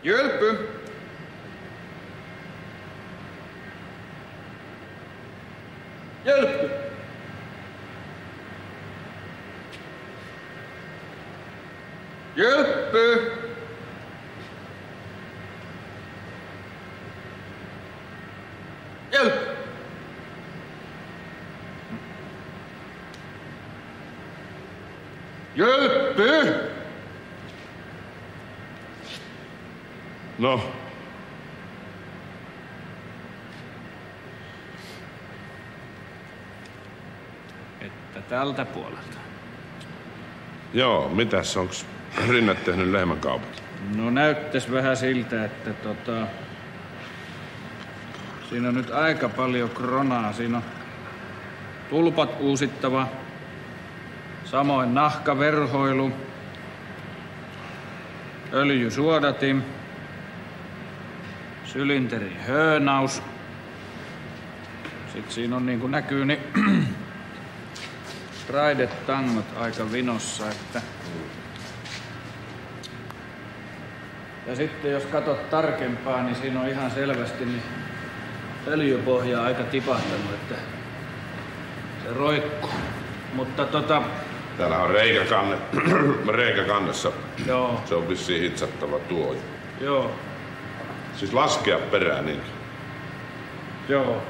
Hjälp! Hjälp! Hjälp! Hjälp! Hjälp! No. Että tältä puolelta. Joo, mitäs onks Rinne tehnyt lehmänkaupat? No näyttäis vähän siltä, että siinä on nyt aika paljon kronaa. Siinä on tulpat uusittava, samoin nahkaverhoilu, öljysuodatin, sylinterin höönaus. Sitten siinä on niin kuin näkyy, niin raidetangot aika vinossa, että... Ja sitten jos katsot tarkempaa, niin siinä on ihan selvästi niin öljypohja aika tipahtanut, että se roikkuu. Mutta Täällä on reikä kannessa. Joo. Se on vissiin hitsattava tuo. Joo. Siis laskea perään niin. Joo.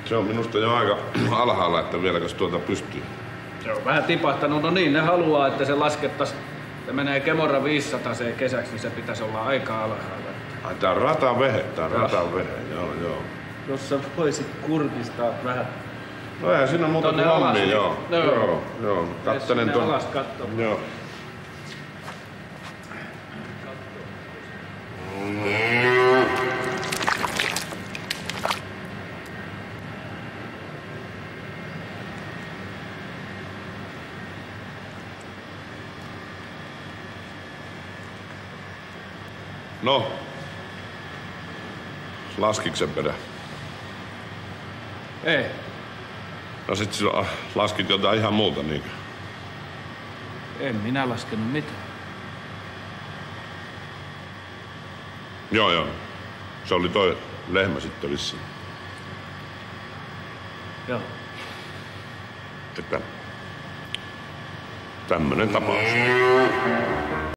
Se on minusta jo aika alhaalla, että vieläkös tuota pystyy. Se on vähän tipahtanut. No niin, ne haluaa, että se laskettas. Se menee Kemora 500 kesäksi, niin se pitäisi olla aika alhaalla. Ai tää on ratavehe, joo. Jos sä voisit kurkistaa vähän. No eihän siinä muuta kuin hommia, joo. Joo. Kattelen tuon. Alas katsomaan. Joo. No, laskiks sen perä? Ei. No sit laskit jotain ihan muuta niinkö? En minä laskenut mitään. Joo. Se oli toi lehmä sitten vissiin. Joo. Että tämmönen tapaus.